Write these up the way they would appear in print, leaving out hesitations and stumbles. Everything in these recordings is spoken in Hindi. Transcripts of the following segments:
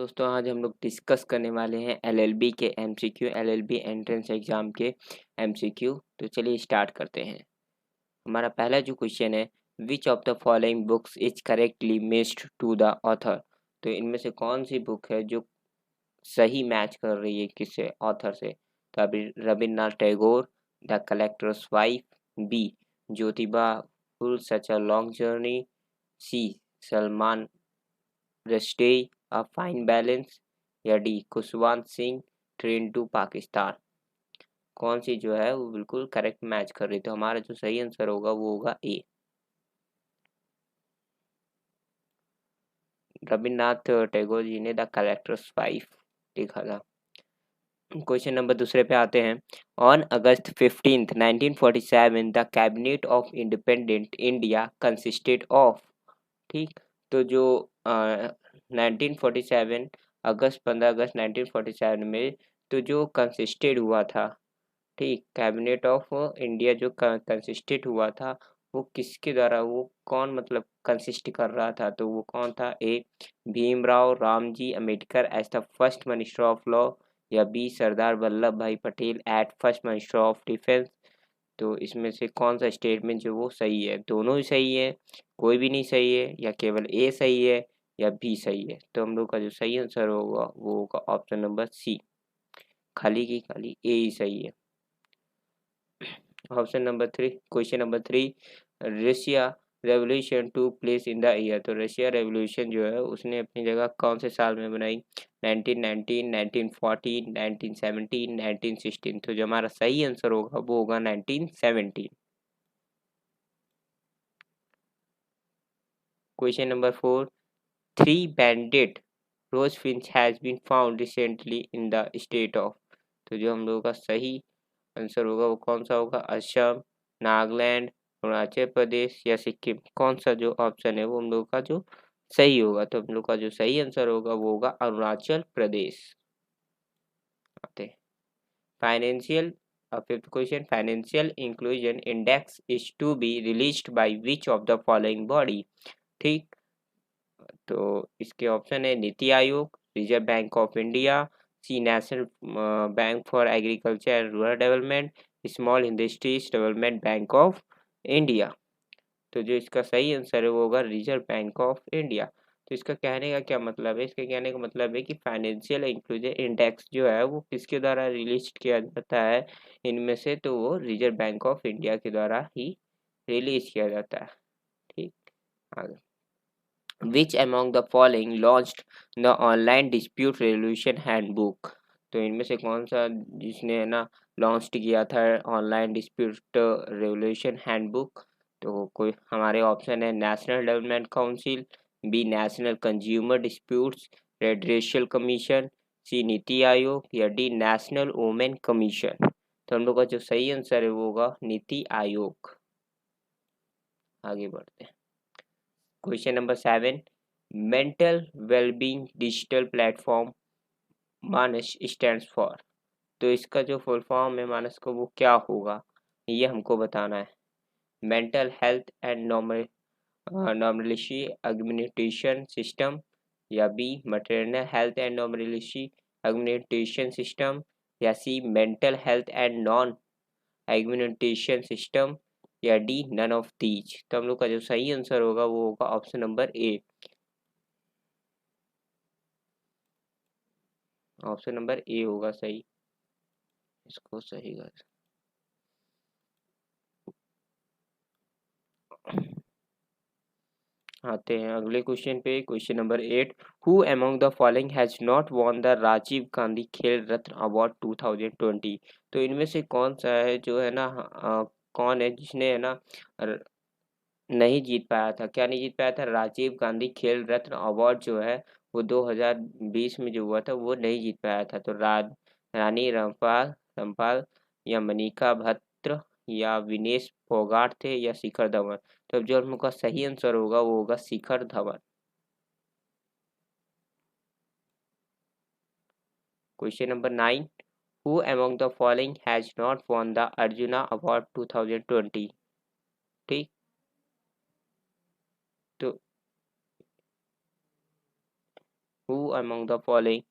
दोस्तों आज हम लोग डिस्कस करने वाले हैं एलएलबी के एमसीक्यू, एलएलबी एंट्रेंस एग्जाम के एमसीक्यू। तो चलिए स्टार्ट करते हैं। हमारा पहला जो क्वेश्चन है, which of the following books is correctly matched to the author. तो इनमें से कौन सी बुक है जो सही मैच कर रही है किससे, ऑथर से। तो अभी Rabindranath Tagore, the collector's wife, B Jyotiba Phule such a long journey, C Salman Rushdie a fine balance, या D Khushwant Singh train to Pakistan. कौन सी जो है वो बिल्कुल करेक्ट मैच कर रही। तो हमारा जो सही आंसर होगा वो होगा ए, रविन्द्रनाथ टैगोर जी ने द कलेक्टर्स वाइफ लिखा था। क्वेश्चन नंबर दूसरे पे आते हैं। On August 15th 1947 the cabinet of independent India consisted of. ठीक, तो जो 1947 अगस्त 15 अगस्त 1947 में तो जो कंसिस्टेड हुआ था, ठीक, कैबिनेट ऑफ इंडिया जो कंसिस्टेड हुआ था वो किसके द्वारा, वो कौन मतलब कंसिस्ट कर रहा था, तो वो कौन था। A Bhimrao Ramji Ambedkar as the first minister of law, या B Sardar Vallabh Bhai Patel at first minister of defence. तो इसमें से कौन सा स्टेटमेंट जो वो सही है। दोनों ही सही है, कोई भी नहीं सही है, या केवल ए सही है, या बी सही है। तो हम लोग का जो सही आंसर होगा वो होगा ऑप्शन नंबर सी, खाली की खाली ए ही सही है। Option number three, question number three, Russia revolution to place in the year. तो रशिया रेवोल्यूशन जो है उसने अपनी जगह कौन से साल में बनाई। 1919, 1914, 1917, 1916। तो जो हमारा सही आंसर होगा वो होगा 1917। Question number four, three banded rosefinch has been found recently in the state of. तो जो हम लोगों का सही आंसर होगा वो कौन सा होगा। असम, नागालैंड, अरुणाचल प्रदेश, या सिक्किम। कौन सा जो ऑप्शन है वो हम लोग का जो सही होगा। तो हम लोग का जो सही आंसर होगा वो होगा अरुणाचल प्रदेश। आते हैं financial, fifth question, financial inclusion index is to be released by which of the following body. ठीक, तो इसके ऑप्शन है NITI Aayog, Reserve Bank of India, C National Bank for Agriculture and Rural Development, Small Industries Development Bank of India. तो जो इसका सही आंसर है वो होगा रिजर्व बैंक ऑफ इंडिया। तो इसका कहने का क्या मतलब है, इसके कहने का मतलब है कि फाइनेंशियल इंक्लूजन इंडेक्स जो है वो किसके द्वारा रिलीज किया जाता है इनमें से, तो वो रिजर्व बैंक ऑफ इंडिया के द्वारा ही रिलीज किया जाता है। ठीक, आगे, which among the following launched the online dispute resolution handbook. तो इनमें से कौन सा जिसने है ना लॉन्च किया था ऑनलाइन डिस्प्यूट रेजोल्यूशन हैंडबुक। तो कोई हमारे ऑप्शन है national development council, B national consumer disputes redressal commission, C NITI Aayog, या डी नेशनल वुमेन कमीशन। तो हम लोग का जो सही आंसर है वो होगा नीति आयोग। आगे बढ़ते हैं। Question number seven, mental wellbeing digital platform Manas stands for. तो इसका जो फुल फॉर्म है मानस को वो क्या होगा ये हमको बताना है। Mental health and normalcy augmentation system, या B maternal health and normalcy augmentation system, या C mental health and non augmentation system, या डी नन ऑफ दीज। तो हम लोग का जो सही आंसर होगा वो होगा ऑप्शन नंबर ए, ऑप्शन नंबर ए होगा सही। इसको सही कर आते हैं अगले क्वेश्चन पे। Question number eight, who among the following has not won the Rajiv Gandhi Khel Ratna award 2020। तो इनमें से कौन सा है जो है ना कौन है जिसने है ना र- नहीं जीत पाया था। क्या नहीं जीत पाया था, राजीव गांधी खेल रत्न अवार्ड जो है वो 2020 में जो हुआ था वो नहीं जीत पाया था। तो रानी रामपाल, या मनिका बत्रा, या विनेश फोगाट थे, या शिखर धवन। तो अब जो हम लोग का सही आंसर होगा वो होगा Shikhar Dhawan. Question number nine, who among the following has not won the Arjuna award 2020। ठीक, तो Who among the following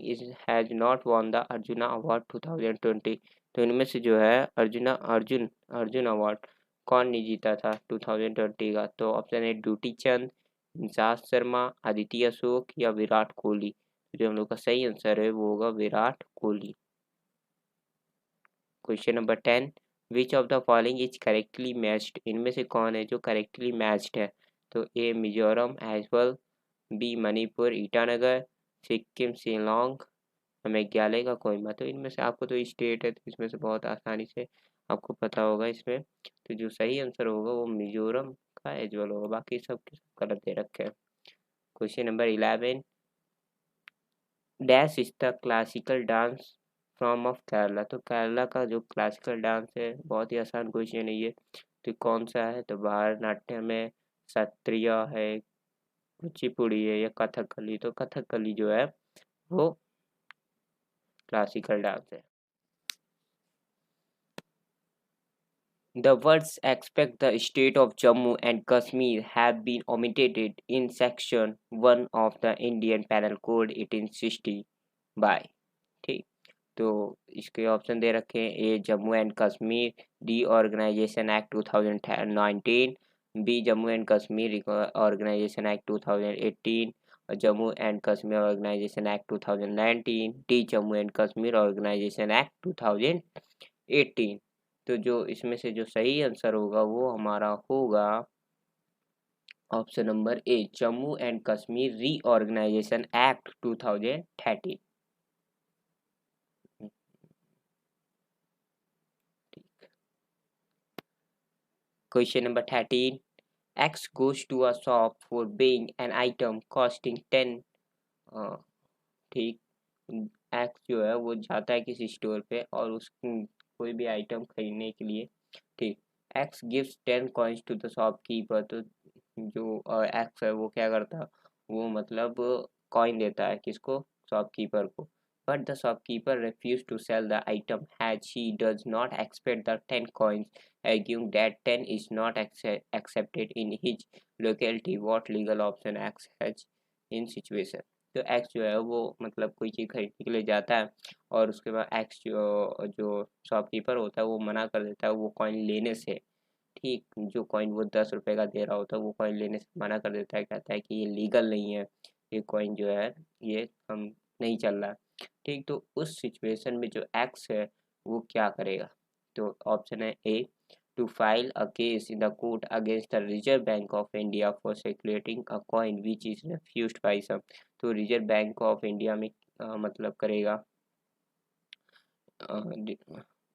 is has not won the Arjuna Award 2020? तो इनमें से जो है अर्जुन अवार्ड कौन नहीं जीता था 2020 का? तो ऑप्शन है ड्यूटी चंद, इंसास शर्मा, आदित्य अशोक या विराट कोहली। तो जो हम लोग का सही आंसर है वो होगा Virat Kohli. Question number 10, which of the following is correctly matched? इनमें से कौन है जो करेक्टली मैच्ड है? तो ए मिजोरम एजवल, बी मणिपुर ईटानगर, सिक्किम शिलोंग, मेघालय का कोहिमा। तो इनमें से आपको तो स्टेट है तो इसमें से बहुत आसानी से आपको पता होगा इसमें। तो जो सही आंसर होगा वो मिजोरम का एजवल होगा, बाकी सब के सब गलत दे रखे हैं। Question number 11, dash is the classical dance from of Kerala? तो केरला का जो क्लासिकल डांस है, बहुत ही आसान क्वेश्चन है ये, तो कौन सा है? तो भारतनाट्यम है, सत्रिय है, कुचिपुड़ी है या कथकली? तो कथकली जो है वो क्लासिकल डांस है। The words "expect the state of Jammu and Kashmir" have been omitted in Section 1 of the Indian Penal Code 1860 by। ठीक, तो इसके ऑप्शन दे रखे हैं, A Jammu and Kashmir reorganisation act 2019, B Jammu and Kashmir organisation act 2018 और Jammu and Kashmir organisation act 2019, D Jammu and Kashmir organisation act 2018। तो जो इसमें से जो सही आंसर होगा वो हमारा होगा option number A Jammu and Kashmir reorganisation act 2013। Question number 13, X goes to a shop for buying an item costing 10। ठीक, X जो है वो जाता है किसी स्टोर पे और उस कोई भी आइटम खरीदने के लिए। ठीक, X gives 10 coins to the shopkeeper। तो जो X है वो क्या करता है, वो मतलब कॉइन देता है किसको? शॉपकीपर को। But the shopkeeper refused to sell the item as she does not expect the 10 coins, arguing that 10 is not accepted in his locality. What legal option X has in situation? तो X जो है वो मतलब कोई चीज़ खरीदने के लिए जाता है और उसके बाद X जो शॉपकीपर होता है वो मना कर देता है वो कॉइन लेने से। ठीक, जो कॉइन वो 10 रुपए का दे रहा होता है वो कॉइन लेने से मना कर देता है, कहता है कि ये लीगल नहीं है, ये कॉइन जो है ये हम नहीं चल रहा है। ठीक, तो उस सिचुएशन में जो एक्स है वो क्या करेगा? तो ऑप्शन है A to file a case in the court against the Reserve Bank of India for circulating a coin which is refused by some. तो रिजर्व बैंक ऑफ इंडिया में मतलब करेगा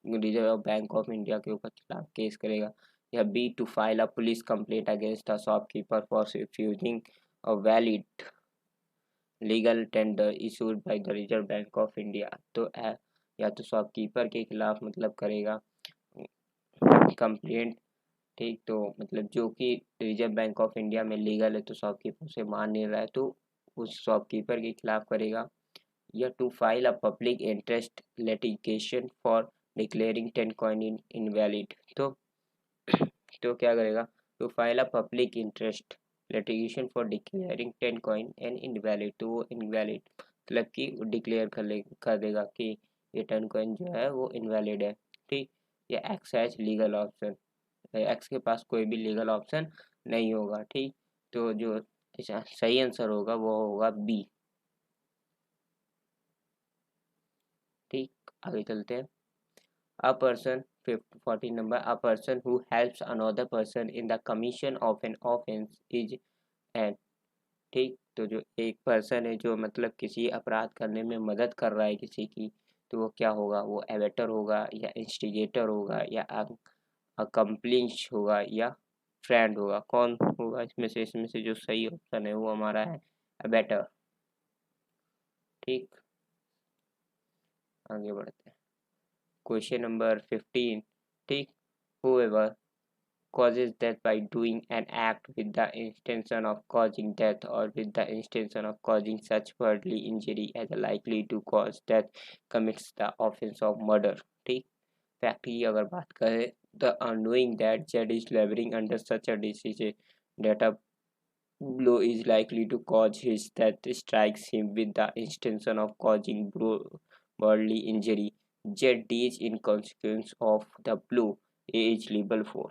रिजर्व बैंक ऑफ इंडिया के ऊपर खिलाफ केस करेगा, या B to file a police complaint against the shopkeeper for refusing a valid legal tender issued by the Reserve Bank of India. तो या तो शॉपकीपर के खिलाफ मतलब करेगा कंप्लेंट। ठीक, तो मतलब जो कि रिजर्व बैंक ऑफ इंडिया में लीगल है तो शॉपकीपर से मान नहीं रहा है तो उस शॉपकीपर के खिलाफ करेगा, या to file a public interest litigation for declaring 10 coin invalid. तो क्या करेगा? To file a public interest litigation for declaring 10 coin and invalid. तो वो इनवैलिड मतलब कि डिक्लेयर कर देगा कि ये 10 कॉइन जो है वो इनवैलिड है। ठीक, ये x has legal option, x के पास कोई भी लीगल ऑप्शन नहीं होगा। ठीक, तो जो सही आंसर होगा वो होगा बी। ठीक, आगे चलते हैं। A person, 14 number, a person who helps another person in the commission of an offense is an। ठीक, तो जो एक पर्सन है जो मतलब किसी अपराध करने में मदद कर रहा है किसी की, तो वो क्या होगा? वो एबेटर होगा या इंस्टिगेटर होगा या अकम्प्लिश होगा या फ्रेंड होगा? कौन होगा इसमें से जो सही ऑप्शन है वो हमारा है एबेटर। ठीक, आगे बढ़ते हैं। Question number 15। ठीक, whoever causes death by doing an act with the intention of causing death or with the intention of causing such bodily injury as likely to cause death commits the offense of murder। ठीक, फैक्ट की अगर बात करें, the unknowing that Z is laboring under such a disease that a blow is likely to cause his death strikes him with the intention of causing bodily injury. Z dies in consequence of the blow. A is label 4.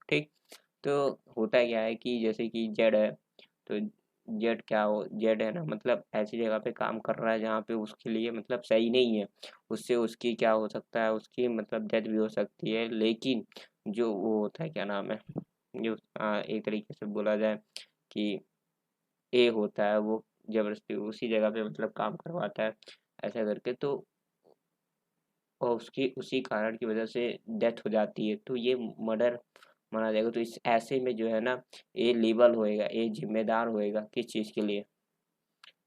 ठीक। तो होता क्या है कि जैसे कि जेड है, तो जेड क्या हो, जेड है ना, मतलब ऐसी जगह पे काम कर रहा है जहाँ पे उसके लिए मतलब सही नहीं है, उससे उसकी क्या हो सकता है, उसकी मतलब डेथ भी हो सकती है। लेकिन जो वो होता है, क्या नाम है, जो एक तरीके से बोला जाए कि ए होता है, वो जबरदस्ती उसी जगह पे मतलब काम करवाता है ऐसा करके, तो और उसकी उसी कारण की वजह से डेथ हो जाती है, तो ये मर्डर माना जाएगा। तो इस ऐसे में जो है ना, ए लेबल होएगा, ए जिम्मेदार होएगा किस चीज़ के लिए,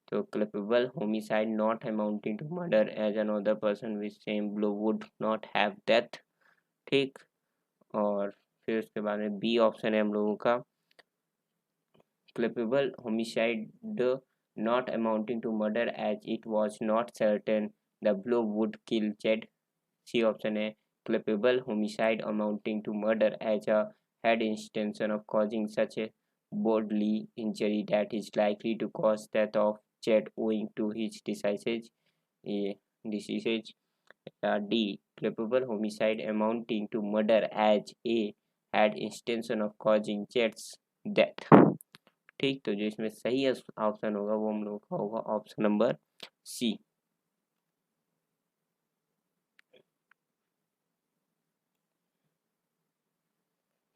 तो culpable homicide not amounting to murder as another person with same blow would not have death। ठीक। और फिर उसके बाद में बी ऑप्शन है हम लोगों का, culpable homicide not amounting to murder as it was not certain the blow would kill Jed। C option है, culpable homicide amounting to murder as a had intention of causing such a bodily injury that is likely to cause death of Jed owing to his diseases। ये diseases। D, culpable homicide amounting to murder as A had intention of causing Jed's death। ठीक। तो जो इसमें सही ऑप्शन होगा वो हम लोग का होगा option number C.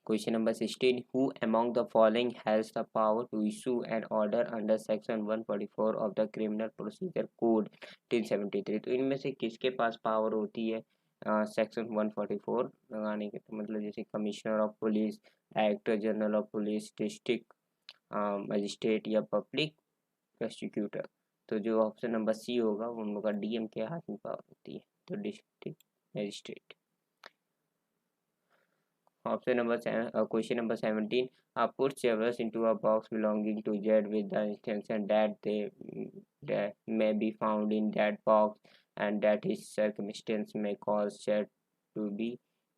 Question number 16. Who among the following has the power to issue an order under section 144 of the Criminal Procedure Code 1973? तो इनमें से किसके पास पावर होती है सेक्शन 144 लगाने के, तो मतलब जैसे commissioner of police, director general of police, district magistrate या पब्लिक प्रोसिक्यूटर। तो जो ऑप्शन नंबर सी होगा वो हम लोग का डीएम के हाथ में पावर होती है, तो district magistrate. Option number question number 17. Put severals into a box belonging to Z with the intention that that may be found in that box and that his circumstance may cause Z to be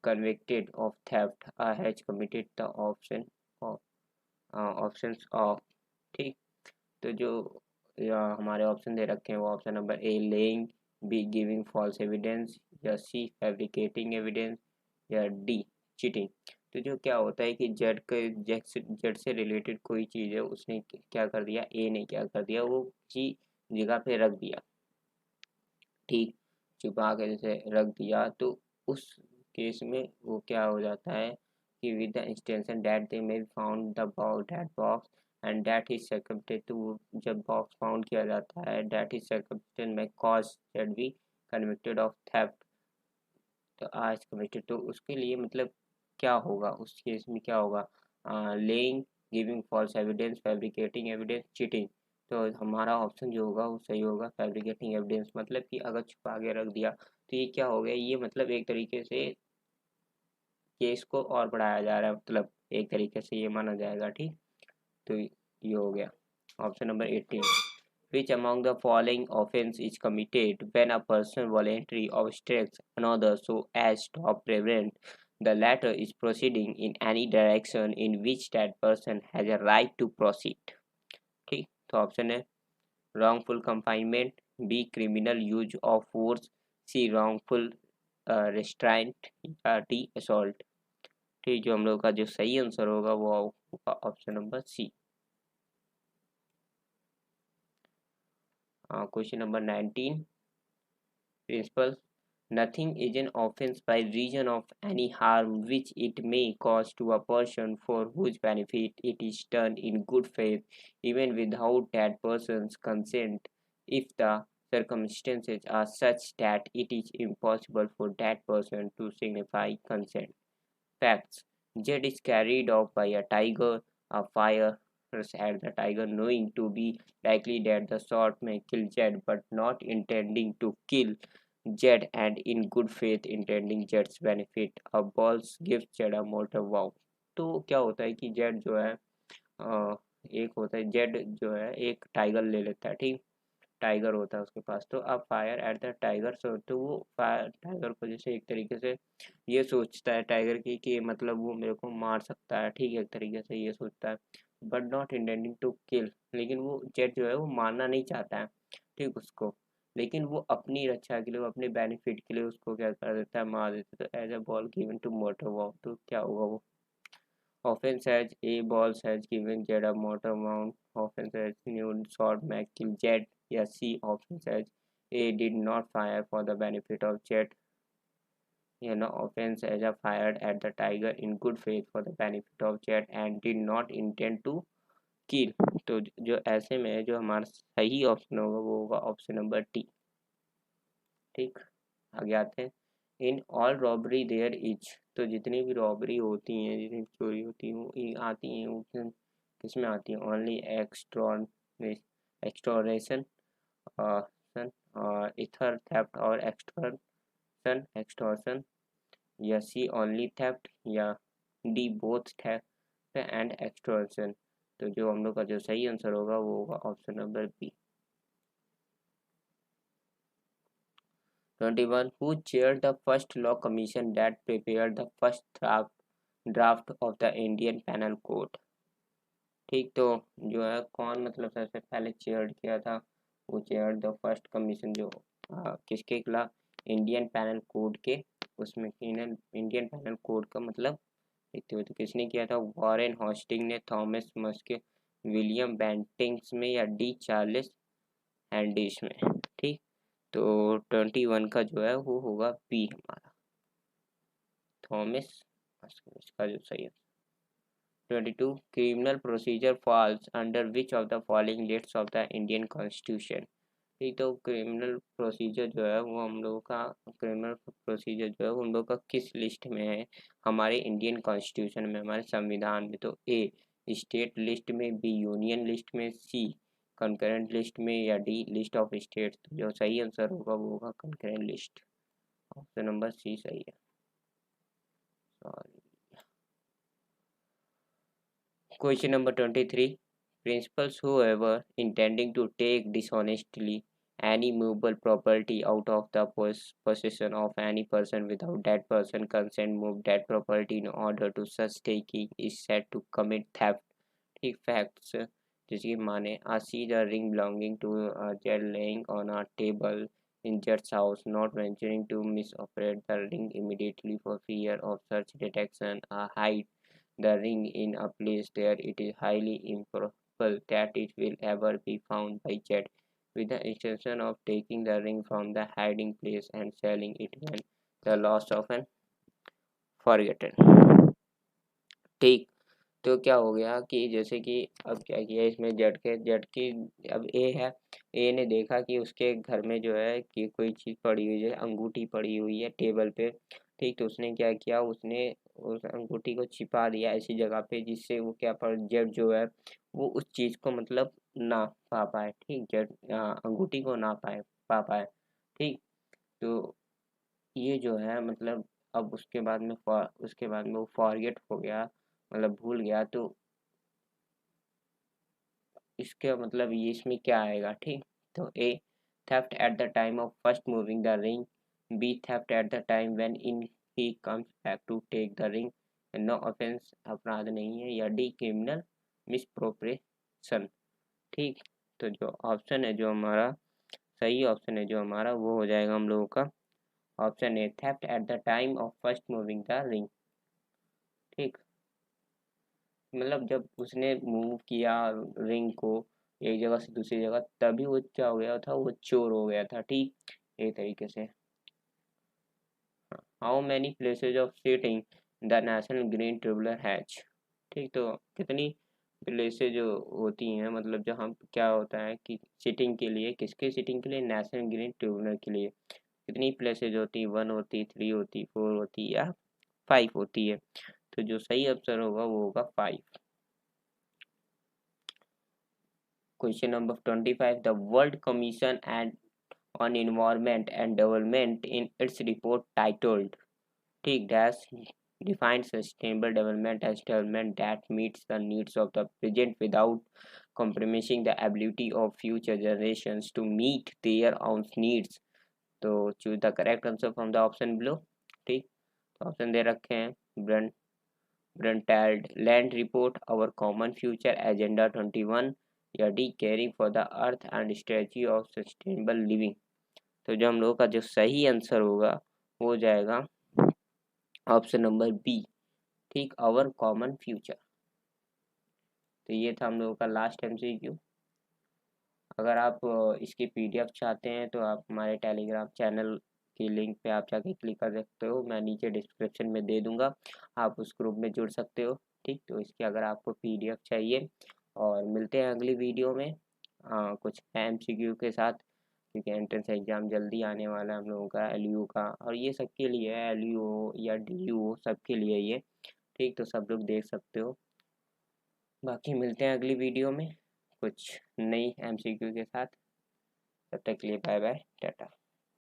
convicted of theft. Has committed the of options of। ठीक। तो जो हमारे ऑप्शन दे रखे हैं वो option number A lying, B giving false evidence, या सी फैब्रिकेटिंग एविडेंस, या डी चीटिंग। तो जो क्या होता है कि जेड से रिलेटेड कोई चीज़ है, उसने क्या कर दिया, ए ने क्या कर दिया, वो किसी जगह पे रख दिया। ठीक। छुपा के जैसे रख दिया, तो उस केस में वो क्या हो जाता है कि with the intention that they may found the that box and that is circumstance, तो जब बॉक्स फाउंड किया जाता है दैट इज सर्कमस्टेंस में cause that be convicted of theft, तो आज कमिटेड, तो उसके लिए मतलब क्या होगा उस केस में, क्या होगा, lying, giving false evidence, fabricating evidence, cheating. तो हमारा ऑप्शन जो होगा वो सही होगा, फैब्रिकेटिंग एविडेंस। मतलब कि अगर छुपा के रख दिया तो ये क्या हो गया, ये मतलब एक तरीके से केस को और बढ़ाया जा रहा है, मतलब एक तरीके से ये माना जाएगा। ठीक। तो ये हो गया option number 18। Which among the following offence is committed when a person voluntarily obstructs another so as to prevent the latter is proceeding in any direction in which that person has a right to proceed? ठीक। तो ऑप्शन है wrongful confinement, B criminal use of force, C wrongful restraint, या डी assault। ठीक। जो हम लोग का जो सही आंसर होगा वो होगा option number C. Question number 19। Principle, nothing is an offense by reason of any harm which it may cause to a person for whose benefit it is done in good faith, even without that person's consent, if the circumstances are such that it is impossible for that person to signify consent। Facts: Jet is carried off by a tiger. A fire at the tiger, knowing to be likely that the shot may kill Jet, but not intending to kill Jet and in good faith intending Jet's benefit, a ball gives Jet a mortal wound। तो क्या होता है कि जेड जो है एक होता है, जेड जो है एक टाइगर ले लेता है। ठीक। टाइगर होता है उसके पास, तो अब फायर एट द टाइगर, सो तो वो फायर टाइगर को जैसे एक तरीके से ये सोचता है टाइगर की कि मतलब वो मेरे को मार सकता है। ठीक है, एक तरीके से ये सोचता है। But not intending to kill, लेकिन वो जेट जो है वो मारना नहीं चाहता है, ठीक उसको, लेकिन वो अपनी रक्षा के लिए, वो अपने बेनिफिट के लिए उसको क्या कर देता है, मार देता है। तो as a ball given to motor wound, तो क्या होगा वो, offense as A balls has given Jet a motor wound, offense as new shot may kill Jet, या C offense as A did not fire for the benefit of Jet, offense as a fired at the tiger in good faith for the benefit of Jet and did not intend to kill। तो जो ऐसे में जो हमारा सही ऑप्शन होगा वो होगा ऑप्शन नंबर टी। ठीक, आगे आते हैं। In all robbery there is, तो जितनी भी रॉबरी होती हैं, जितनी चोरी होती हैं, वो आती हैं, वो किस में आती हैं, ओनली एक्सटोरेशन, इथर थेफ्ट और एक्सटॉर्शन, या सी ओनली थेफ्ट, या D both theft and extortion. तो जो हम लोग का जो सही आंसर होगा वो होगा option number B. 21. Who chaired the first law commission that prepared the first draft of the Indian Penal Code? ठीक, तो जो है कौन मतलब सबसे पहले चेयर किया था, वो चेयर द फर्स्ट कमीशन जो किसके खिलाफ, इंडियन पैनल कोड के, उसमें इंडियन पैनल कोड का मतलब देखते हुए तो किसने किया था, वॉरेन हॉस्टिंग ने, थॉमस मस्के, विलियम बेंटिंग्स में, या डी चार्ल्स हैंडिस में। ठीक, तो 21 का जो है वो होगा बी हमारा, थॉमस इसका जो सही है। 22. Criminal procedure falls under which of the following lists of the Indian constitution. ठीक, तो क्रिमिनल प्रोसीजर जो है वो हम लोगों का, क्रिमिनल प्रोसीजर जो है वो हम लोग का किस लिस्ट में है, हमारे इंडियन कॉन्स्टिट्यूशन में, हमारे संविधान में। तो ए स्टेट लिस्ट में, बी यूनियन लिस्ट में, सी कंकरेंट लिस्ट में, या डी लिस्ट ऑफ स्टेट्स। तो जो सही आंसर होगा वो होगा concurrent list, option number C सही है। Sorry, question number 23. Principals whoever intending to take dishonestly any movable property out of the possession of any person without that person consent move that property in order to such taking is said to commit theft। ठीक, facts जिसकी माने I see the ring belonging to a Jed laying on a table in Jed's house, not venturing to misoperate the ring immediately for fear of such detection, hide the ring in a place there it is highly improbable that it will ever be found by Jed, with the intention of taking the ring from the hiding place and selling it when the loss of an forgotten। ठीक, तो क्या हो गया कि जैसे कि अब क्या किया इसमें, जेड की अब ए है, ए ने देखा कि उसके घर में जो है कि कोई चीज़ पड़ी हुई है, अंगूठी पड़ी हुई है टेबल पे। ठीक, तो उसने क्या किया, उसने उस अंगूठी को छिपा दिया ऐसी जगह पे जिससे वो क्या पर जेड जो है वो उस चीज़ को मतलब ना पा पाए। ठीक, जेड अंगूठी को ना पा पाए। ठीक, तो ये जो है मतलब अब उसके बाद में वो फॉरगेट हो गया, मतलब भूल गया। तो इसका मतलब ये इसमें क्या आएगा। ठीक, तो A theft at the time of first moving the ring, B theft at the time when in he comes back to take the ring, no offence अपराध नहीं है, या डी क्रिमिनल मिसप्रोप्रिएशन। ठीक, तो जो ऑप्शन है जो हमारा सही ऑप्शन है जो हमारा वो हो जाएगा हम लोगों का option A theft at the time of first moving the ring. ठीक, मतलब जब उसने मूव किया रिंग को एक जगह से दूसरी जगह, तभी वो क्या हो गया था, वो चोर हो गया था। ठीक, एक तरीके से। How many places of seating the National Green Tribunal has. ठीक, तो कितनी प्लेसेज जो होती हैं, मतलब जहाँ क्या होता है कि सीटिंग के लिए, किसके सीटिंग के लिए, नेशनल ग्रीन ट्रिब्यूनल के लिए कितनी प्लेसेज होती है, 1 होती, 3 होती, 4 होती, या 5 होती है। तो जो सही आंसर होगा वो होगा 5। Question number 25. The World Commission on Environment and Development in its report titled ठीक dash defines sustainable development as development that meets the needs of the present without compromising the ability of future generations to meet their own needs। तो choose the correct answer from the option below। ठीक, तो ऑप्शन दे रखे हैं Brundtland report, our common future, agenda 21, या D caring for the earth and strategy of sustainable living. तो जो हम लोगों का जो सही आंसर होगा वो हो जाएगा ऑप्शन नंबर बी, ठीक, आवर कॉमन फ्यूचर। तो ये था हम लोगों का लास्ट MCQ। अगर आप इसकी PDF चाहते हैं तो आप हमारे टेलीग्राम चैनल की लिंक पे आप जाके क्लिक कर सकते हो, मैं नीचे डिस्क्रिप्शन में दे दूंगा, आप उस ग्रुप में जुड़ सकते हो, ठीक। तो इसकी अगर आपको PDF चाहिए, और मिलते हैं अगली वीडियो में कुछ MCQ के साथ, क्योंकि एंट्रेंस एग्ज़ाम जल्दी आने वाला है हम लोगों का, LU का, और ये सबके लिए है, LU या DU सबके लिए ये, ठीक। तो सब लोग देख सकते हो। बाकी मिलते हैं अगली वीडियो में कुछ नई MCQ के साथ। तब तक के लिए बाय बाय, टाटा।